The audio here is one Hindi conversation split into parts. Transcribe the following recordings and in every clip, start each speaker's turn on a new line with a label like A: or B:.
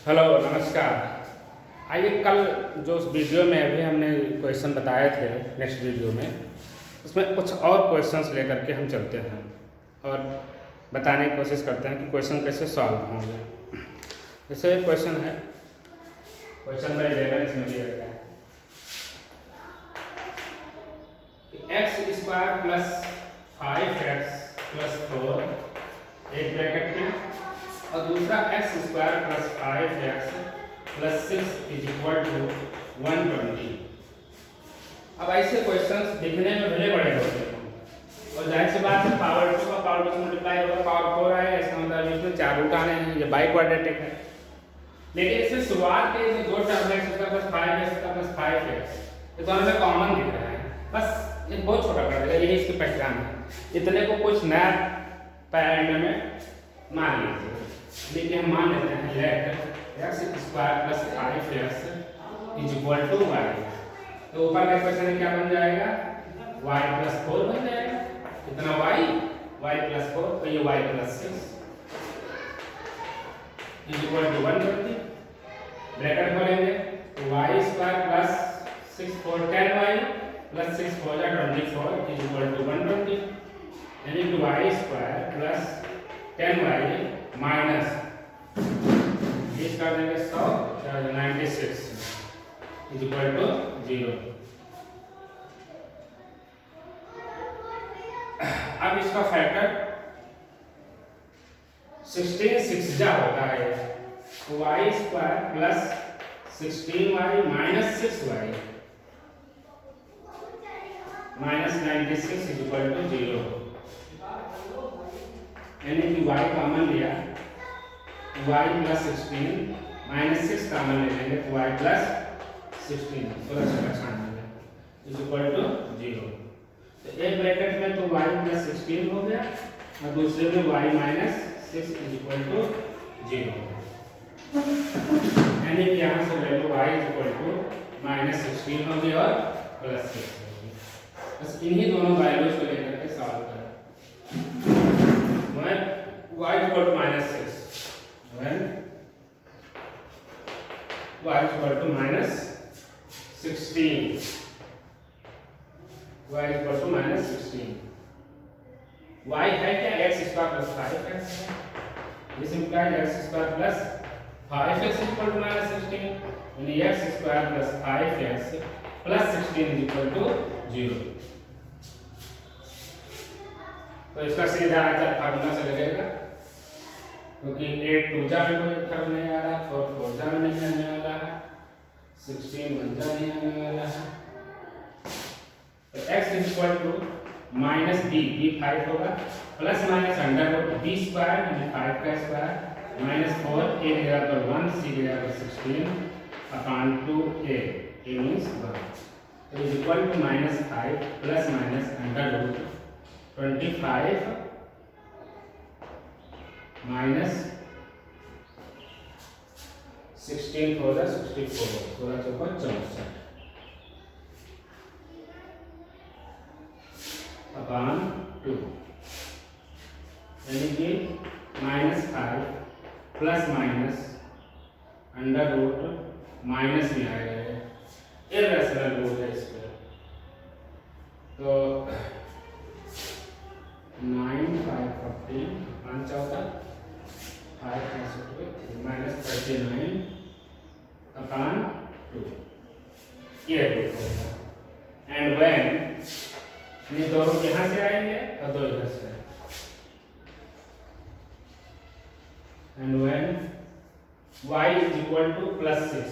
A: हेलो नमस्कार। आइए कल जो उस वीडियो में अभी हमने क्वेश्चन बताए थे नेक्स्ट वीडियो में, उसमें कुछ और क्वेश्चंस लेकर के हम चलते हैं और बताने की कोशिश करते हैं कि क्वेश्चन कैसे सॉल्व होंगे। जैसे क्वेश्चन है, क्वेश्चन नंबर 11 इसमें दिया गया है कि x square plus 5x plus 4 एक ब्रैकेट में और दूसरा x square plus 5x plus 6 is equal to 120। अब ऐसे क्वेश्चंस दिखने में भले बड़े होते हैं और जाहिर सी बात है पावर 2 का पावर 2 से मल्टीप्लाई होगा, पावर 4 आएगा, इसका मतलब इसमें 4 रूट आने हैं, ये बाई क्वाड्रेटिक है। लेकिन इसमें शुरुआत के जो दो टर्म है इसका प्लस 5x इसका प्लस 5x, ये दोनों में कॉमन दिख रहा है, बस ये बहुत छोटा कर देगा, यही इसकी पहचान है। इतने को कुछ नया पैरामीटर में मान लीजिए, लेकिन हम मान लेते हैं let x square plus 5x is equal to y। तो ऊपर का क्वेश्चन में क्या बन जाएगा, y प्लस 4 बन जाएगा। कितना y प्लस 4, तो ये y plus 6 is equal to 120। ब्रैकेट खोलेंगे तो y square plus 6 4 10y plus 6 4 24 is equal to 120, यानी कि y square plus 10y minus इस कर देंगे 100 96 इज इक्वल टू 0। अब इसका फैक्टर 16 6 जा होता है, तो y square plus 16y minus 6y minus 96 is equal to 0, यानी कि y कॉमन लिया, y प्लस 16 माइनस 6 कॉमन ले लेंगे तो y प्लस 16 थोड़ा सा छान लेंगे इज इक्वल टू 0। तो एक ब्रैकेट में तो y प्लस 16 हो गया और दूसरे में y minus 6 is equal to 0, यानी कि यहाँ से value y is equal to minus 16 होगी और प्लस 6 होगी। बस इन्हीं दोनों वैल्यूज को लेकर के सॉल्व करें। y is equal to minus 6 when y is equal to minus 16, y is equal to minus 16, y है क्या, x स्क्वायर प्लस 5x है, this implies x square plus 5x is equal to minus 16, यानी x square plus 5x plus 16 is equal to 0। तो इसका सीधा आंसर फार्मूला से लगेगा, क्योंकि 8 2 जा में कोई फर्क नहीं आ रहा, 4 4 जा में नहीं आने वाला है, 16 1 जा नहीं आने वाला है। तो x is equal to minus b 5 होगा, plus minus under root b square यानी 5 का स्क्वायर माइनस 4 a की जगह पर 1 c की जगह पर 16 अपॉन 2a मींस 1। तो is equal to minus 5 plus minus under root 25 minus 16 4 64 16 चौका 64 अपॉन 2, यानी कि minus 5 plus minus under root minus में आएगा, इर्रेशनल रूट है इसका। तो 9 5 14 5 14 माइनस 39 अपॉन 2, ये रूट होगा। एंड व्हेन ये दो रूट यहाँ से आएंगे और दो इधर से, and when y is equal to plus 6,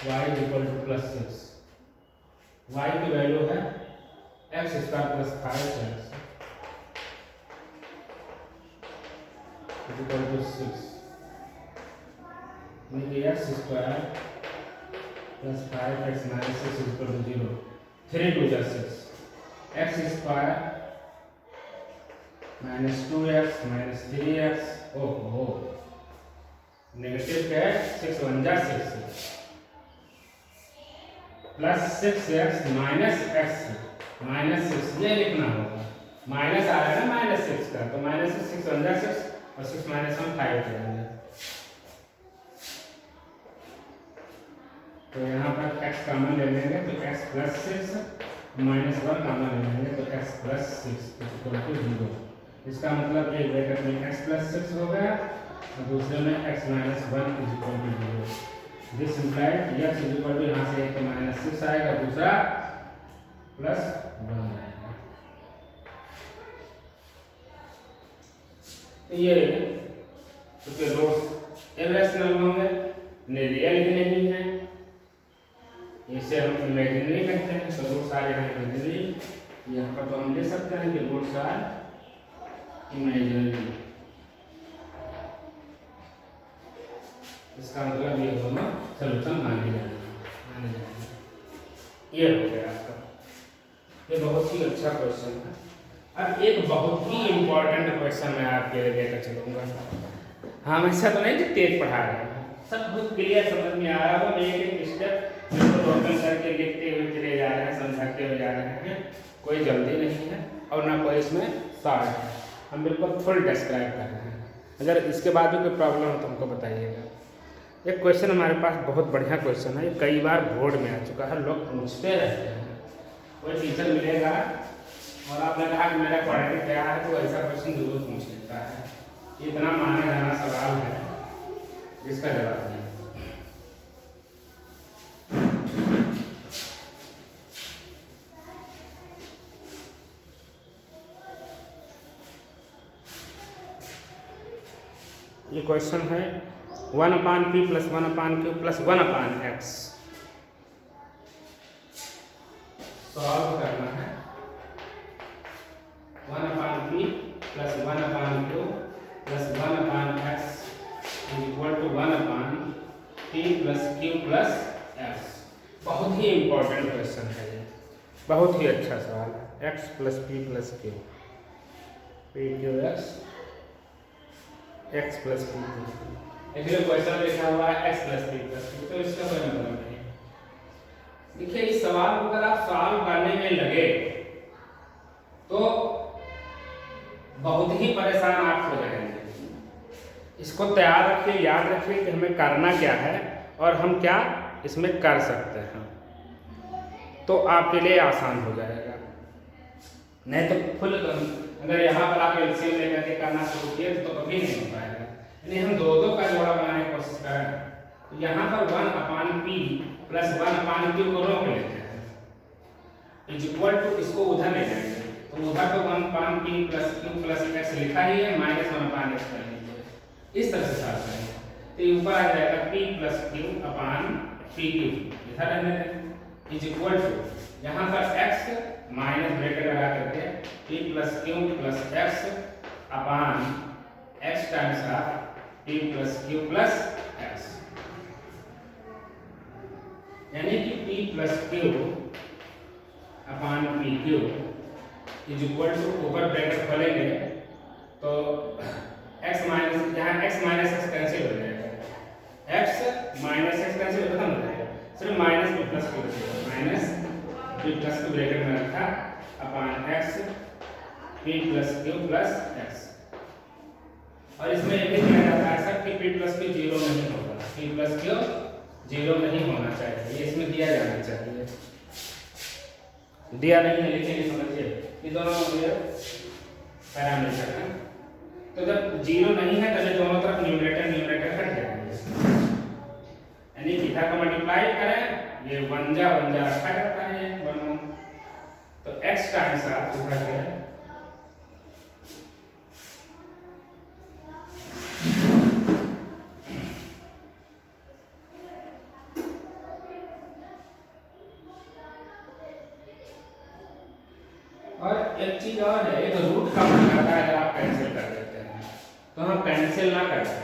A: y is equal to plus 6, y की वैल्यू है x square plus 5x is equal to 6, यानी x square plus 5x minus 6 is equal to 0, 3 2 जा 6, x square minus 2x minus 3x, ओहो नेगेटिव क्या है, 6 1 जा 6 plus 6x minus x minus 6, ये लिखना होगा, माइनस आ रहा है ना माइनस 6 का, तो माइनस 6 1 जा 6 और 6 माइनस 1 5 हो जाएगा। तो यहाँ पर x कॉमन ले लेंगे तो x प्लस 6 -1 कॉमन ले लेंगे तो x प्लस 6 इक्वल टू 0। इसका मतलब एक ब्रैकेट में x प्लस 6 हो गया और दूसरे में x minus 1 is equal to 0। This implied x is equal to यहाँ से एक माइनस 6 आएगा, दूसरा प्लस 1 आएगा। तो ये क्योंकि रूट्स इरेशनल होंगे, रियल ही नहीं है, इसे हम इमेजिनरी कहते हैं। तो रूट्स आ यहाँ इमेजिनरी, यहाँ पर तो हम ले सकते हैं कि रूट्स आर इमेजिनरी। इसका मतलब ये दोनों सॉल्यूशन माने जाएंगे। ये हो गया आपका, ये बहुत ही अच्छा क्वेश्चन है। अब एक बहुत ही इम्पोर्टेंट क्वेश्चन मैं आपके लिए लेकर चलूँगा। हाँ, हमेशा तो नहीं कि तेज पढ़ा रहे हैं, सब कुछ क्लियर समझ में आ रहा है। एक एक स्टेप ओपन करके लिखते हुए चले जा रहे हैं, समझाते हुए जा रहे हैं, कोई जल्दी नहीं है और ना कोई इसमें शॉर्ट है। हम बिल्कुल फुल डिस्क्राइब कर रहे हैं। अगर इसके बाद भी कोई प्रॉब्लम हो तो हमको बताइएगा। एक क्वेश्चन हमारे पास बहुत बढ़िया क्वेश्चन है, कई बार बोर्ड में आ चुका है, लोग पूछते रहते हैं। कोई टीचर मिलेगा और आपने कहा कि मेरा क्वालिटी क्या है, तो ऐसा क्वेश्चन जरूर पूछ लेता है। इतना माने जाना सवाल है जिसका जवाब नहीं। ये क्वेश्चन है 1/p + 1/q + 1/x सॉल्व करना है। 1/p + 1/q + 1/x = 1/p + q + x। बहुत ही इम्पोर्टेंट क्वेश्चन है ये, बहुत ही अच्छा सवाल है। x + p + q, pqx x + p + q। इसलिए क्वेश्चन लिखा हुआ है x + p + q, तो इसका कोई मतलब नहीं। देखिए, इस सवाल को अगर आप सॉल्व करने में लगे तो बहुत ही परेशान आप हो जाएंगे। इसको तैयार रखिए, याद रखिए कि हमें करना क्या है और हम क्या इसमें कर सकते हैं, तो आपके लिए आसान हो जाएगा। नहीं तो फुल अगर यहाँ पर आप एलसीएम लेकर के करना शुरू किए तो कभी नहीं हो पाएगा। यानी हम दो का जोड़ा बनाने की कोशिश करें तो यहाँ पर 1/p + 1/q को रोक लेते हैं, = इसको उधर ले जाएंगे तो उधर तो 1/p + q + x लिखा ही है, -1/x कर लीजिए। इस तरह से साफ करेंगे तो ऊपर आ जाएगा p + q/pq, इधर रहने दें, = यहाँ पर x माइनस ब्रैकेट लगा करके p + q + x x times p + q + x, यानी कि p + q pq ऊपर ब्रैकेट खोलेंगे तो x माइनस, यहाँ x माइनस x कैंसिल हो जाएगा, x माइनस x कैंसिल खत्म हो जाएगा, सिर्फ माइनस p + q बचेगा। -p + q ब्रैकेट में रखा x p + q + x। और इसमें ये भी दिया जाता है सर कि p + q 0 नहीं होगा, p + q 0 नहीं होना चाहिए, ये इसमें दिया जाना चाहिए। दिया नहीं है लेकिन ये समझिए कि दोनों पैरामीटर हैं, तो जब 0 नहीं है तब दोनों तरफ न्यूमरेटर हट जाएंगे, यानी इधर को मल्टीप्लाई करें ये 1 जा रखा जाता है 1 तो x टाइम्स आप उधर से और एक चीज और है, एक रूट का मन करता है अगर आप कैंसिल कर देते हैं तो हम कैंसिल ना करें।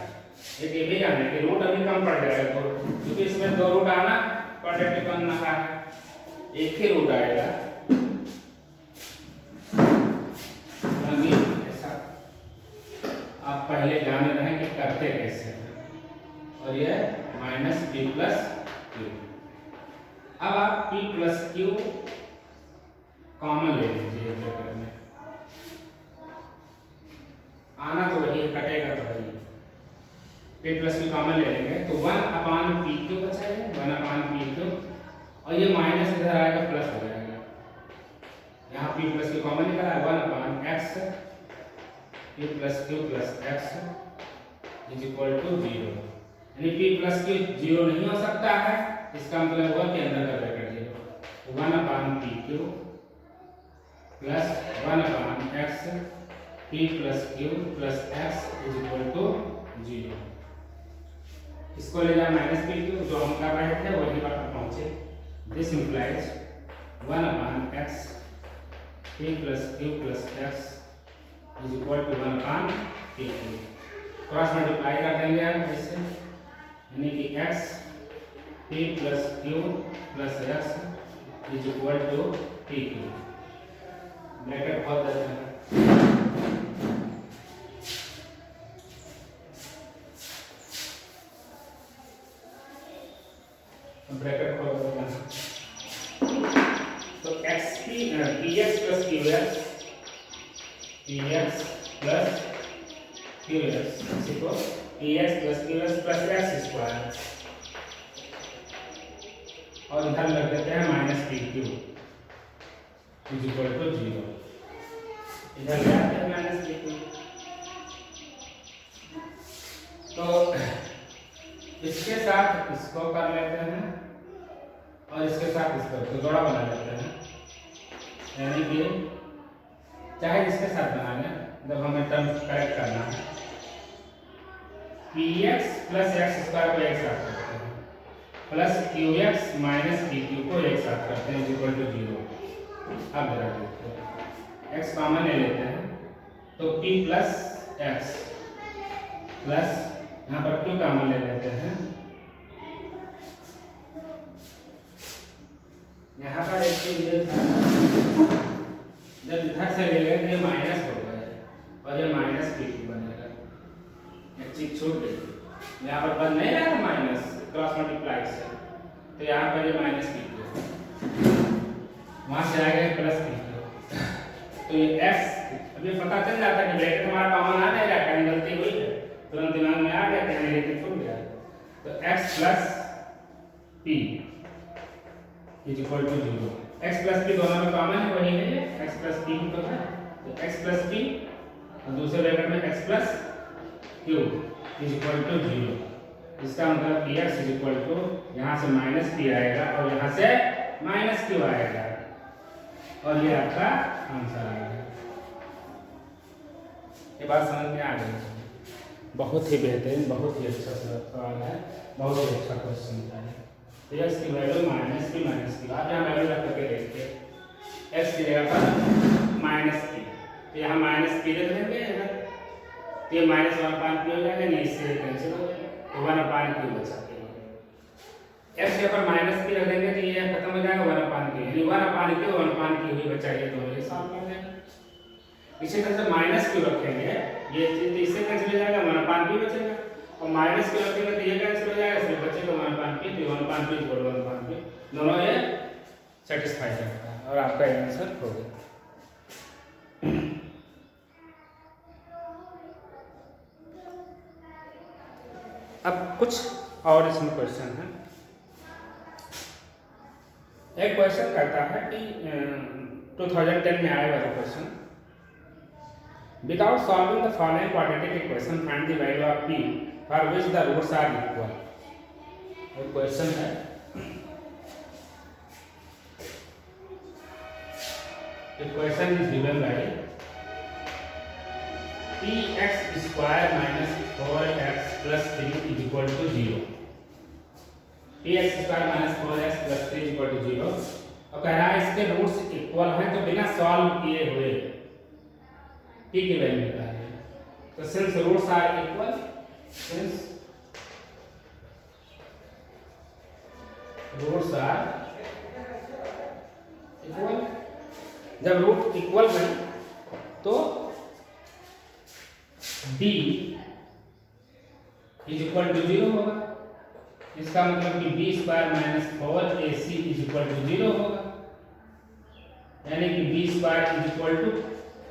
A: एक ये भी जाने कि रूट अभी कम पड़ जाएगा, क्योंकि इसमें 2 रूट आना पॉजिटिव बनना है, एक ही रूट आएगा। ऐसा आप पहले जान रहे हैं कि करते कैसे हैं, और ये -p + q। अब आप p + q कॉमन ले लीजिए, ब्रैकेट में आना तो वही, कटेगा तो वही, p प्लस क्यू कॉमन ले लेंगे तो 1/p क्यू बचा है, 1/p क्यू, और ये माइनस इधर आएगा प्लस हो जाएगा। यहाँ p प्लस क्यू कॉमन निकला है 1/x p plus q plus x is equal to 0। यानी p प्लस क्यू 0 नहीं हो सकता है, इसका मतलब हुआ कि अंदर का bracket 0, 1/p q plus 1/x p plus q plus x is equal to 0। इसको ले जाए माइनस पी क्यू, जो हम कर रहे थे वही बात पर पहुंचे। This implies 1/x p plus q plus x is equal to 1/p q. Cross multiply कर देंगे हम इससे, यानी कि x p plus q plus x is equal to p q. Bracket खोल देते हैं, ब्रैकेट खोल देते हैं। तो px plus qx plus qx इसी को px plus qx plus x square, और इधर लग देते हैं minus p q is equal to 0। इधर ले आते हैं माइनस पी क्यू, तो इसके साथ इसको कर लेते हैं और इसके साथ इसको तो जोड़ा बना लेते हैं, यानी कि चाहे इसके साथ बना लें, जब हमें टर्म करेक्ट करना है px प्लस x स्क्वायर को एक साथ करते हैं प्लस qx माइनस pq को एक साथ करते हैं इक्वल टू 0। अब जरा देखते हैं, x कॉमन ले लेते हैं तो p प्लस x प्लस यहाँ पर q कॉमन ले लेते हैं, यहाँ पर एक चीज ये था, जब इधर से ले लेंगे ये माइनस हो गया और ये माइनस pq बनेगा, एक चीज छूट गई, यहाँ पर बन नहीं रहा माइनस क्रॉस मल्टीप्लाई से, तो यहाँ पर ये माइनस pq, वहां से आएगा प्लस pq, तो ये x अभी पता चल जाता है कि ब्रैकेट हमारा कॉमन आ नहीं रहा, कहीं गलती हुई है, तुरंत दिमाग में आ गया, कहीं नेगेटिव छूट गया, तो x plus p is equal to 0। x plus p दोनों में कॉमन है, वही है x प्लस p तो है, तो x प्लस p और दूसरे ब्रैकेट में x plus q is equal to 0। इसका मतलब px इज इक्वल टू यहाँ से माइनस p आएगा और यहाँ से माइनस q आएगा, और ये आपका आंसर आएगा। ये बात समझ में आ गई? बहुत ही बेहतरीन, बहुत ही अच्छा सवाल है, बहुत ही अच्छा क्वेश्चन है। तो x की value minus p minus q, आप यहाँ वैल्यू रख करके देखिए, x की जगह पर माइनस p, तो यहाँ माइनस p रख देंगे, तो ये माइनस 1/p हो जाएगा, नहीं इससे कैंसिल हो जाएगा, तो 1/q बचा के x के ऊपर माइनस p रख देंगे तो ये खत्म हो जाएगा 1/q, यानी 1/q ही बचा, ये दोनों ये सॉल्व कर देंगे। इसी तरह से माइनस q रखेंगे, ये चीज इससे कैंसिल हो जाएगा, 1/p बचेगा, और माइनस q रखेंगे तो ये कैंसिल हो जाएगा, इसमें बचेगा 1/p, तो 1/p इक्वल 1/p, दोनों ये सेटिस्फाई करता है और आपका आंसर हो गया। अब कुछ और इसमें क्वेश्चन है। एक क्वेश्चन करता है कि 2010 में आया वाला question, without solving the following quadratic equation find the value of p for which the roots are equal. एक क्वेश्चन है, the question is given by px square minus 4x plus 3 is equal to 0। px square minus 4x plus 3 is equal to 0, और कह रहा है इसके रूट्स इक्वल हैं, तो बिना सॉल्व किए हुए p की वैल्यू निकालिए। तो since roots are equal, since roots are equal, जब रूट इक्वल है तो b इज इक्वल टू 0 होगा, इसका मतलब कि b square minus 4ac is equal to 0 होगा, यानी कि b square is equal to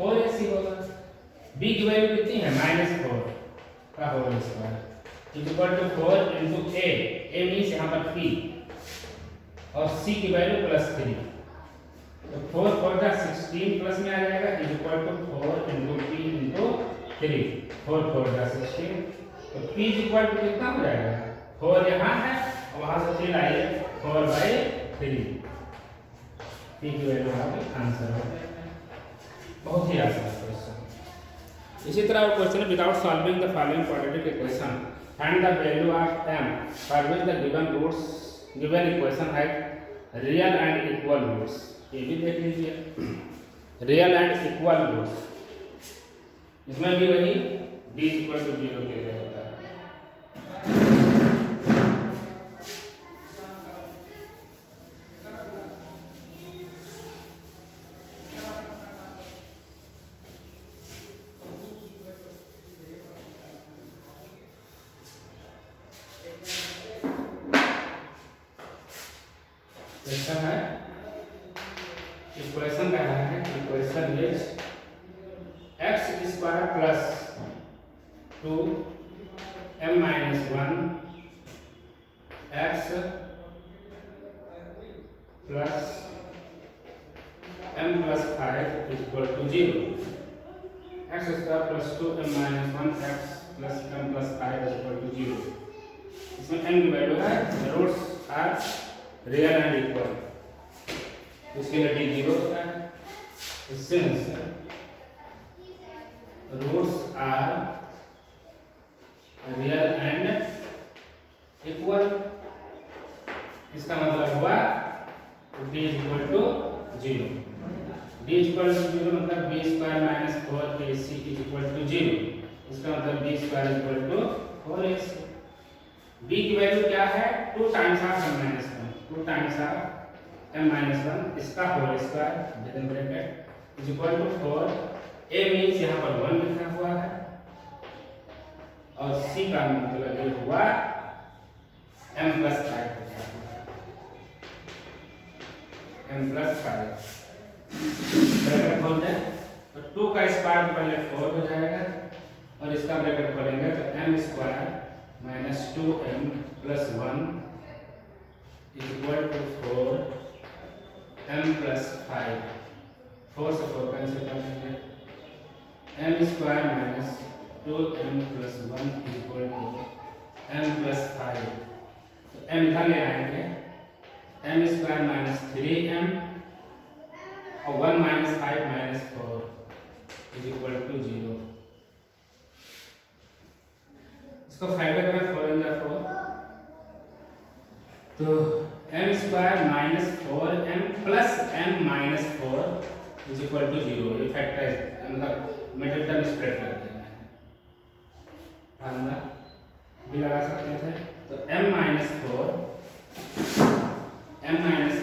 A: 4ac होगा। b की वैल्यू कितनी है, -4 का whole square, is equal to 4 into a means यहाँ पर पी और सी की वैल्यू +3, तो 4 4 का 16 प्लस में आ जाएगा is equal to 4 into p into 3, 4 4 का 16, तो पी इज इक्वल टू कितना हो जाएगा 4 यहाँ है और वहाँ से 3 आइए 4/3, पी की वैल्यू आपका आंसर हो जाएगा। बहुत ही आसान क्वेश्चन। इसी तरह वो question without solving the following quadratic equation find the value of m for which the given roots given equation have real and equal roots, ये भी देख लीजिए रियल एंड इक्वल रूट्स, इसमें भी वही d = 0 के लिए होता है। क्वेश्चन है इक्वेशन कह रहा है equation is x² plus 2m - 1 x plus m + 5 = 0, x² plus 2m - 1 x plus m + 5 = 0। इसमें m की वैल्यू है, roots are real and equal, इसके लिए d 0 होता है। Since roots are real and equal, इसका मतलब हुआ d = 0, d = 0 मतलब b² - 4ac = 0, इसका मतलब b² = 4ac। b की वैल्यू क्या है 2 times of m - 1, 2 times of m - 1 इसका whole square within bracket is equal to 4, a means यहाँ पर 1 लिखा हुआ है और c का मतलब ये हुआ m + 5 m + 5 ब्रैकेट खोल दें तो 2 का स्क्वायर तो पहले 4 हो जाएगा और इसका ब्रैकेट खोलेंगे तो m² - 2m + 1 is equal to 4m + 5, 4 से 4 कैंसिल कर देंगे, m² - 2m + 1 is equal to m + 5, तो m इधर ले आएंगे, m² - 3m और 1 - 5 - 4 इज इक्वल टू 0। इसको फाइंड करें 4 × 4 तो m² - 4m + m - 4 is equal to 0, ये फैक्टर मतलब मिडिल टर्म स्प्रेड कर देना है, फार्मूला भी लगा सकते थे, तो m -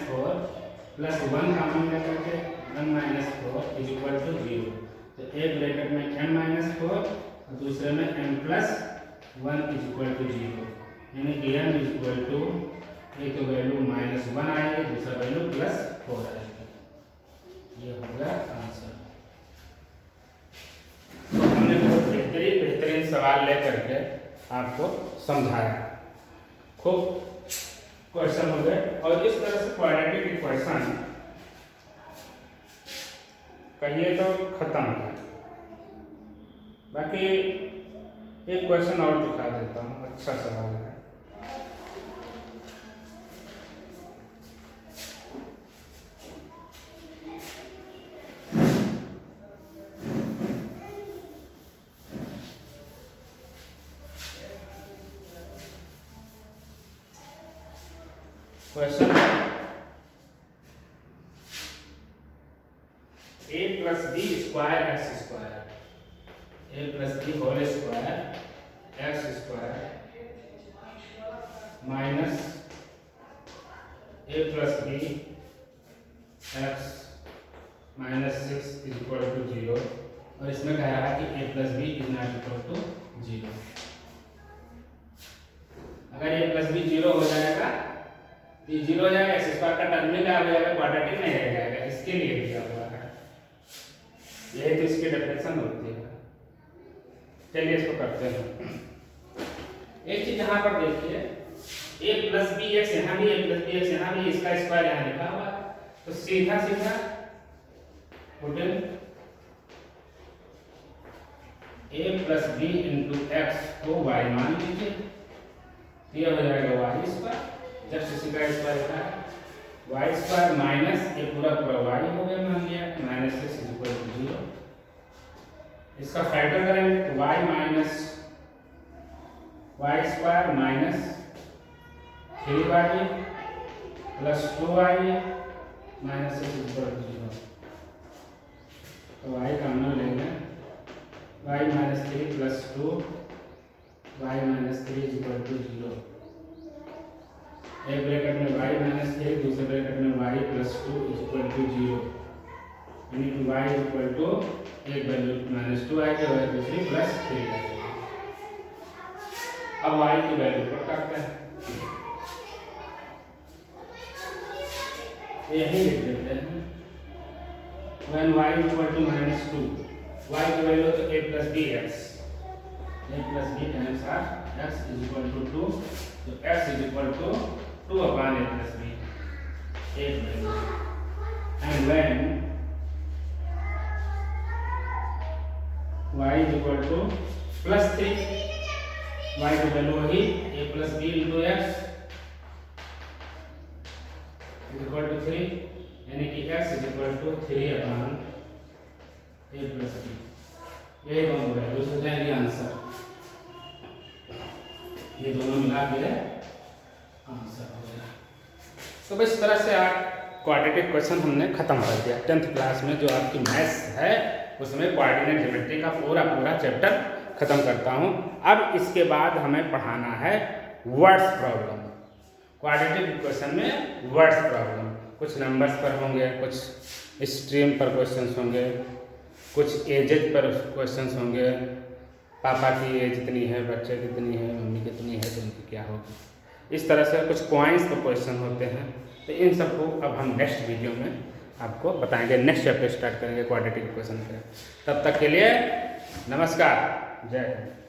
A: 4 प्लस 1 कॉमन लेकर के 1 - 4 इज इक्वल टू 0, तो एक ब्रैकेट में m - 4 और दूसरे में m + 1 इज इक्वल टू 0, यानी कि m इज इक्वल टू एक तो वैल्यू -1 आएगी, दूसरा वैल्यू +4 आएगी, ये हो गया आंसर। तो हमने बहुत बेहतरीन सवाल लेकर के आपको समझाया, खूब क्वेश्चन हो गए और इस तरह से क्वाड्रेटिक इक्वेशन कहिए तो खत्म है। बाकी एक क्वेश्चन और दिखा देता हूँ, अच्छा सवाल है। Question a + b² x², a + b whole square x² minus a + b x -6 is equal to 0, और इसमें कह रहा है कि a + b is not equal to 0। अगर a + b 0 हो जाएगा, ये 0 हो जाएगा, x² का टर्म में क्या हो जाएगा, क्वाड्रेटिक नहीं रह जाएगा, इसके लिए दिया हुआ है, यही तो इसकी डेफिनेशन होती है। चलिए इसको करते हैं। एक चीज यहाँ पर देखिए, a प्लस बी एक्स यहाँ भी, a प्लस बी एक्स यहाँ भी, इसका स्क्वायर यहाँ लिखा हुआ है, तो सीधा सीधा total a plus b into x को y मान लीजिए, यह हो जाएगा वाई स्क्वायर, जस्ट इसी का स्क्वायर होता है वाई स्क्वायर माइनस ये पूरा पूरा वाई हो गया, मान लिया माइनस सिक्स इक्वल टू 0। इसका फैक्टर करेंगे तो y minus y square minus 3y plus 2y minus six equal to 0। तो वाई का हम लोग लेंगे y minus 3 plus 2 y minus 3 equal to 0। एक ब्रैकेट में y माइनस 3, दूसरे ब्रैकेट में y प्लस 2 इक्वल टू 0, यानी कि y इक्वल टू एक वैल्यू माइनस 2 आएगी और दूसरी प्लस 3 आएगी। अब y की वैल्यू पुट करते हैं, यही लिख देते हैं when y equal to minus 2, y की वैल्यू तो a plus b x, a plus b times r x is equal to 2, तो x is equal to 2 upon a plus b, एक value, and when y is equal to plus 3, y की वैल्यू वही a plus b into x is equal to 3, यानी कि x is equal to 3 upon a plus b, यही दोनों वैल्यूज हो जाएंगे आंसर, ये दोनों मिला के आंसर हो गया। तो बस इस तरह से आप क्वाड्रेटिक क्वेश्चन हमने खत्म कर दिया। 10th क्लास में जो आपकी मैथ्स है उसमें कोऑर्डिनेट ज्योमेट्री का पूरा चैप्टर खत्म करता हूँ। अब इसके बाद हमें पढ़ाना है वर्ड्स प्रॉब्लम। क्वाड्रेटिक क्वेश्चन में वर्ड्स प्रॉब्लम कुछ नंबर्स पर होंगे, कुछ स्ट्रीम पर क्वेश्चंस होंगे, कुछ एजेज पर क्वेश्चंस होंगे, पापा की एज कितनी है, बच्चे कितनी है, मम्मी कितनी है, तो उनकी क्या होगी, इस तरह से कुछ कॉइन्स पर क्वेश्चन होते हैं। तो इन सबको अब हम नेक्स्ट वीडियो में आपको बताएंगे, नेक्स्ट चैप्टर स्टार्ट करेंगे क्वाड्रेटिक क्वेश्चन पे। तब तक के लिए नमस्कार, जय हिंद।